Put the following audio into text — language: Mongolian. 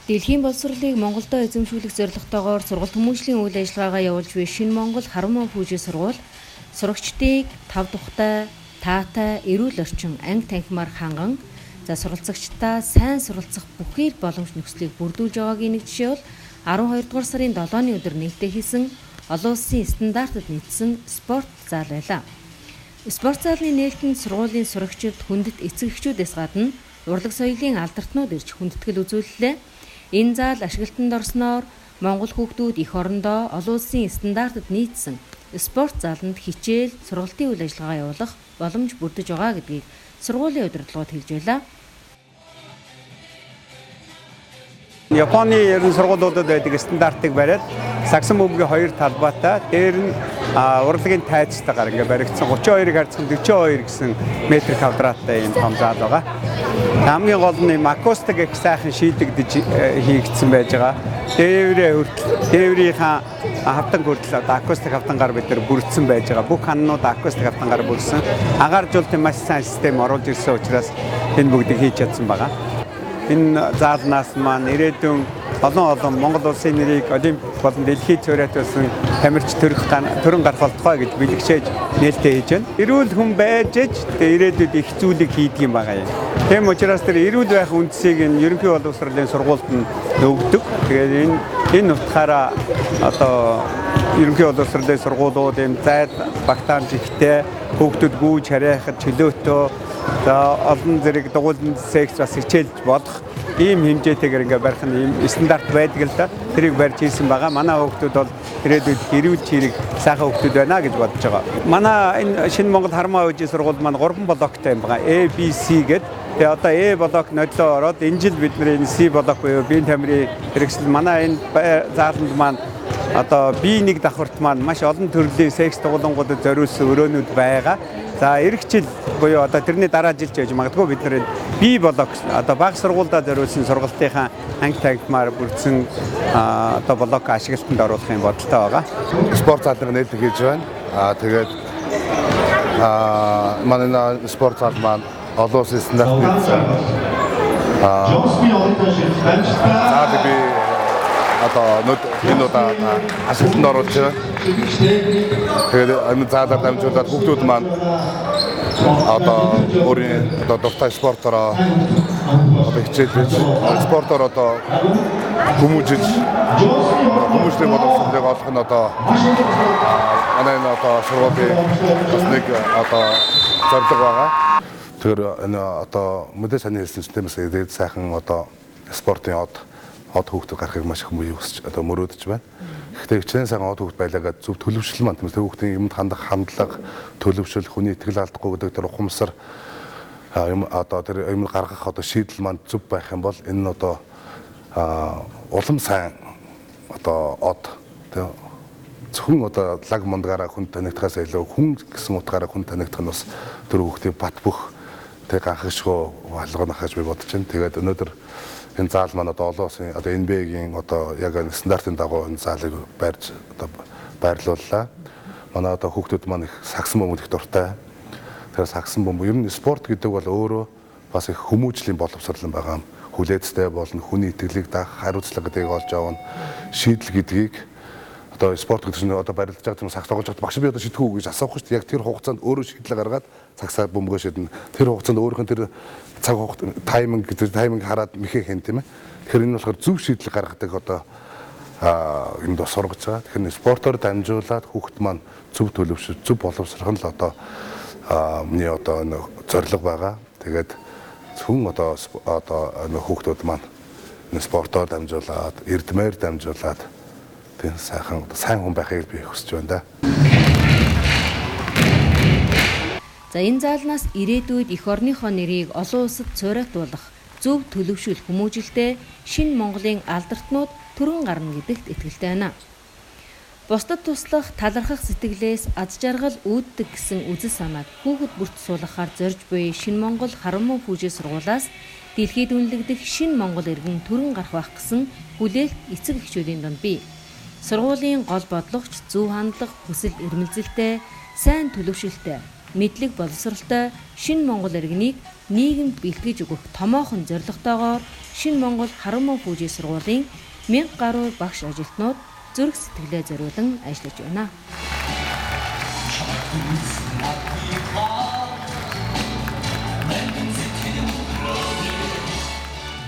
Дэлхийн боловсролыг Монголдо эзэмшүүлэх зорилготойгоор сургалт хүмүүжлийн үйл ажиллагаагаа явуулж буй Шинэ Монгол Хармон Фүүжи сургууль сурагчдыг тав тухтай, таатай, эрүүл орчин, анги танхимаар ханган суралцагчдаа сайн суралцах бүхий л боломж нөхцөлийг бүрдүүлж байгаагийн нэг жишээ бол 12 дугаар сарын 7-ны өдөр нээлттэй хийсэн олон улсын стандартад нийцсэн спорт зал байлаа. Спорт залны нээлтэнд сургуулийн сурагчид хүндэт эцэг эхчүүдээс гадна урлаг соёлын алдартнууд ирж хүндэтгэл үзүүллээ. Энэ зал ашиглалтанд орсноор Монгол хүүхдүүд эх орондоо олон улсын стандартад нийцсэн спорт заланд хичээл, сургалтын үйл ажиллагаа явуулах боломж бүрдэж байгаа гэдгийг сургуулийн удирдлагууд хэлж байлаа. Японы ерөн сургуулиудад байдаг стандартыг бариад сагсан бөмбөгийн хоёр талбайтай дээр нь урлагийн тайцтайгаар ингээ баригдсан 32-ыг харьцан 42 гэсэн метр квадраттай юм том зал байгаа. Хамгийн гол нь акустик их сайхан шийдэгдэж хийгдсэн байж байгаа. Дээврийнхаа хавтан хүртэл акустик хавтангаар бид нар бүрдсэн байж байгаа. Бүх ханнууд акустик хавтангаар бүрдсэн. Агааржуулалтын маш сайн систем оруулж ирсэн учраас энэ бүгдийг хийж чадсан байгаа. Энэ заалнаас маань ирээдүйн олон Монгол улсын нэрийг олимпик болон дэлхийд цорайтуулсан тамирч төрөн гарах болтугай гэж бэлгшээж нээлттэй хийж байна. Эрүүл хүн байж ирээдүйд их зүйлийг хийдэг юм байгаа юм. Тийм учраас тэр эрүүл байх үндсийг нь ерөнхий боловсролын сургуульд нь өгдөг. Тэгээд энэ утгаараа одоо ерөнхий боловсролын сургуулиуд ийм зайд багтаамж ихтэй хүүхдүүд гүйж харайхад чөлөөтэй олон зэрэг дугуйлан секс бас хичээлж болох ийм хэмжээтэйгээр ингээ барих нь ийм стандарт байдаг л да. Тэрийг барьж хийсэн байгаа. Манай хүүхдүүд бол ирээдүйд эрүүл чирэг сайхан хүүхдүүд байна гэж бодож байгаа. Манай энэ Шинэ Монгол Хармон Фүүжи сургууль маань 3 блоктой юм байгаа. A, B, C гэдэг. Тэгээ одоо A блок нодлоо ороод энэ жил бид нэр энэ C блок буюу биеийн тамирын хэрэгсэл манай энэ зааланд маань одоо B1 давхарт маань маш олон төрлийн секс дугуулангуудад зориулсан өрөөнүүд байгаа. За эх жил буюу одоо тэрний дараа жил ч гэж магадгүй бид нэр B блок одоо баг сургуульдаа зориулсан сургалтынхаа анги танхимаар бүрдсэн одоо блок ашиглалтанд оруулахын бодолтой байгаа. Спорт залны нээлт хийж байна. Тэгээд манай спорт зал маань олон улсын стандарт нийцсэн. За би одоо энэ удаа ашиглалтанд оруулж байна. Тэгээд энэ заалаар дамжуулаад хүүхдүүд маань одоо өөрийн одоо дуртай спортороо одоо хичээлж спортоор одоо хүмүүжил хүмүүжлийн боловсролыг олох нь одоо манай энэ одоо сургуулийн бас нэг одоо зорилго байгаа. Тэр энэ одоо мэдээ саний хэлсэн системээс ирээд сайхан одоо спортын од хүүхдүүд гарахыг маш их хүсэж одоо мөрөөдөж байна. Гэхдээ хичнээн сайхан од хүүхд байлаагаад зөв төлөвшил маань тэр хүүхдийн юмд хандах хандлага, төлөвшил, хүний итгэл алдахгүй гэдэг тэр ухамсар юм одоо тэр юм гаргах одоо шийдэл маань зөв байх юм бол энэ нь одоо улам сайн одоо од зөвхөн одоо лаг мондгаараа хүн танигдахаас илүү хүн гэсэн утгаараа хүн танигдах нь бас тэр хүүхдийн бат бөх тэг гахашгүй алгана хаж би бодож байна. Тэгээд өнөөдөр энэ заал маань одоо олон улсын одоо NBA-гийн одоо яг стандартын дагуу энэ заалыг барьж одоо байрлууллаа. Манай одоо хүүхдүүд маань их сагсан бөмбөг их дуртай. Тэгэхээр сагсан бөмбөг ер нь спорт гэдэг бол өөрөө бас их хүмүүжлийн боловсрол байгаа юм. Хүлээцтэй болно, хүний итгэлийг даах, хариуцлага гэдгийг олж авна. Шийдэл гэдгийг одоо спорт гэдэг чинь одоо барилдаж байгаа юм сагс тоглож байгаа. Багш би одоо шийдэхүү гэж асуух шүү дээ. Яг тэр хугацаанд өөрөө шийдлээ гаргаад цагсаа бөмбөгөө шийднэ. Тэр хугацаанд өөрийнх нь тэр цаг хугацаанд тайминг хараад мэхээ хэн тийм ээ. Тэгэхээр энэ болохоор зөв шийдэл гаргадаг одоо энд бас сургаж байгаа. Тэгэхээр спортоор дамжуулаад хүүхд маань зөв төлөвшөж, зөв боловсрох нь л одоо миний одоо зорилго байгаа. Тэгээд зөвхөн одоо хүүхдүүд маань энэ спортоор дамжуулаад, эрдмээр дамжуулаад тийм сайн хүн байхыг би хүсэж байна да. За энэ заалнаас ирээдүйд эх орныхоо нэрийг олон улсад цорайтуулах зөв төлөвшөл хүмүүжилтэй Шинэ Монголын алдартнууд төрөн гарна гэдэгт итгэлтэй байна. Бусдад туслах, талархах сэтгэлээс аз жаргал үүддэг гэсэн үзэл санааг хүүхэд бүрт суулгахаар зорж буй Шинэ Монгол Хармон Фүүжи сургуулиас дэлхийд үнэлэгдэх Шинэ Монгол иргэн төрөн гарах байх гэсэн хүлээлт эцэг эхчүүдийн донд бий. Сургуулийн гол бодлогоч зөв хандлага, хүсэл эрмэлзэлтэй, сайн төлөвшөлтэй, мэдлэг боловсролтой Шинэ Монгол иргэнийг нийгэмд бэлтгэж өгөх томоохон зорилготойгоор Шинэ Монгол Хармаа Хүүжийн сургуулийн 1000 гаруй багш ажилтнууд зүрх сэтгэлээ зориулан ажиллаж байна.